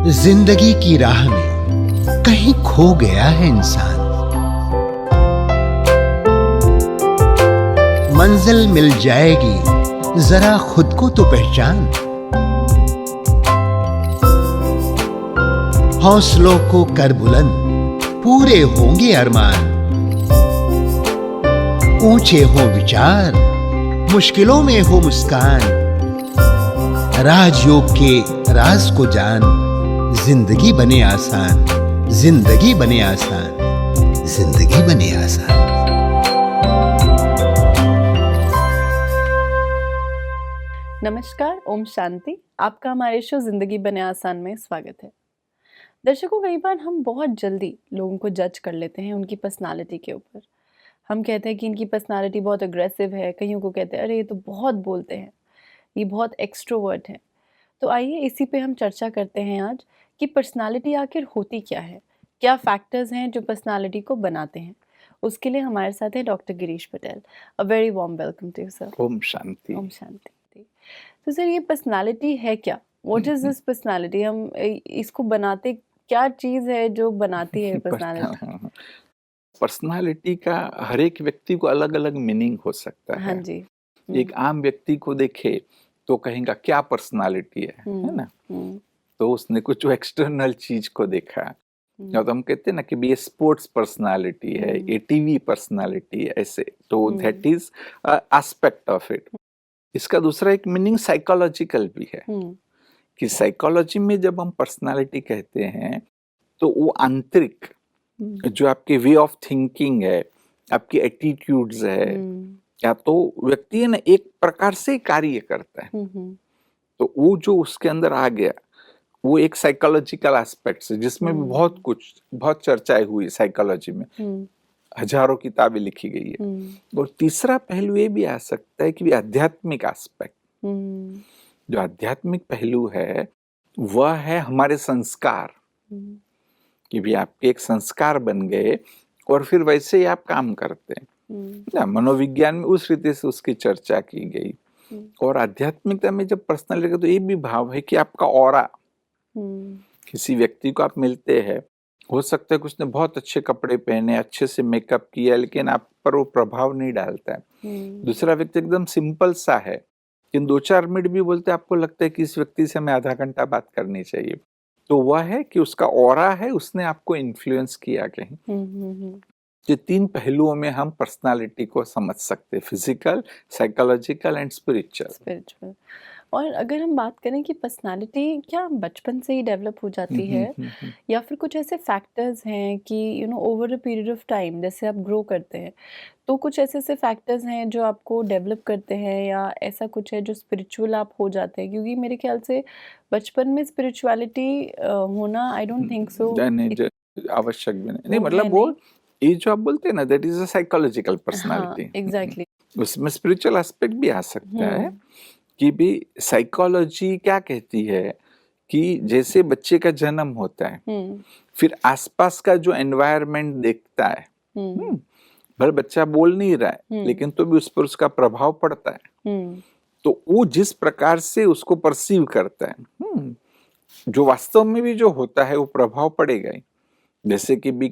जिंदगी की राह में कहीं खो गया है इंसान। मंजिल मिल जाएगी, जरा खुद को तो पहचान। हौसलों को कर बुलंद, पूरे होंगे अरमान। ऊंचे हो विचार, मुश्किलों में हो मुस्कान। राजयोग के राज को जान, जिंदगी बने आसान, जिंदगी बने आसान, जिंदगी बने आसान। नमस्कार, ओम शांति। आपका हमारे शो जिंदगी बने आसान में स्वागत है। दर्शकों, कई बार हम बहुत जल्दी लोगों को जज कर लेते हैं उनकी पर्सनालिटी के ऊपर। हम कहते हैं कि इनकी पर्सनालिटी बहुत अग्रेसिव है, कईयों को कहते हैं अरे ये तो बहुत बोलते हैं, ये बहुत एक्सट्रोवर्ट है। तो आइए इसी पे हम चर्चा करते हैं आज कि पर्सनालिटी आखिर होती क्या है, क्या फैक्टर्स हैं जो पर्सनालिटी को बनाते हैं। उसके लिए हमारे साथ है doctor Girish Patel. A very warm welcome to you sir. ओम शांति। ओम शांति। तो सर, ये पर्सनालिटी है क्या? What is this personality? हम इसको बनाते क्या चीज है जो बनाती है पर्सनालिटी? पर्सनालिटी का हर एक व्यक्ति को अलग अलग मीनिंग हो सकता हाँ है। जी। एक आम व्यक्ति को देखे तो कहेगा क्या पर्सनालिटी है ना। तो उसने कुछ एक्सटर्नल चीज को देखा, या तो हम कहते हैं ना कि ये स्पोर्ट्स पर्सनालिटी है, ये टीवी पर्सनालिटी है, ऐसे। तो that is aspect of it. इसका दूसरा एक मीनिंग साइकोलॉजिकल भी है कि साइकोलॉजी में जब हम पर्सनालिटी कहते हैं तो वो आंतरिक जो आपके वे ऑफ थिंकिंग है, आपकी एटीट्यूड्स है, या तो व्यक्ति है ना एक प्रकार से कार्य करता है। तो वो जो उसके अंदर आ गया वो एक साइकोलॉजिकल एस्पेक्ट है, जिसमें भी बहुत चर्चाएं हुई साइकोलॉजी में। हजारों किताबें लिखी गई है। और तीसरा पहलू ये भी आ सकता है कि आध्यात्मिक एस्पेक्ट। जो आध्यात्मिक पहलू है वह है हमारे संस्कार, कि भी आपके एक संस्कार बन गए और फिर वैसे ही आप काम करते हैं। मनोविज्ञान में उस रीति से उसकी चर्चा की गई। और आध्यात्मिकता में जब पर्सनालिटी, तो ये भी भाव है कि आपका ऑरा, किसी व्यक्ति को आप मिलते हैं, हो सकता है कि उसने बहुत अच्छे कपड़े पहने, अच्छे से मेकअप किया, लेकिन आप पर वो प्रभाव नहीं डालता है। दूसरा व्यक्ति एकदम सिंपल सा है, लेकिन 2-4 मिनट भी बोलते आपको लगता है कि इस व्यक्ति से हमें आधा घंटा बात करनी चाहिए। तो वह है कि उसका ऑरा है, उसने आपको इन्फ्लुएंस किया कहीं। ये 3 पहलुओं में हम पर्सनालिटी को समझ सकते हैं, फिजिकल, साइकोलॉजिकल एंड स्पिरिचुअल। और अगर हम बात करें कि पर्सनालिटी क्या बचपन से ही डेवलप हो जाती है, या फिर कुछ ऐसे फैक्टर्स हैं कि over a period of time जैसे आप ग्रो करते हैं तो कुछ ऐसे फैक्टर्स हैं जो आपको डेवलप करते हैं, या ऐसा कुछ है जो स्पिरिचुअल आप हो जाते हैं? क्योंकि मेरे ख्याल से बचपन में स्पिरिचुअलिटी होना, आई डोंट थिंक सो आवश्यक भी नहीं, मतलब वो ये जो आप बोलते हैं ना, that is a psychological personality. Exactly. उसमें स्पिरिचुअल एस्पेक्ट भी आ सकता है कि भी साइकोलॉजी क्या कहती है कि जैसे बच्चे का जन्म होता है, फिर आसपास का जो एनवायरनमेंट देखता है, भले बच्चा बोल नहीं रहा है लेकिन तो भी उस पर उसका प्रभाव पड़ता है। तो वो जिस प्रकार से उसको परसीव करता है, जो वास्तव में भी जो होता है वो प्रभाव पड़ेगा ही। जैसे कि भी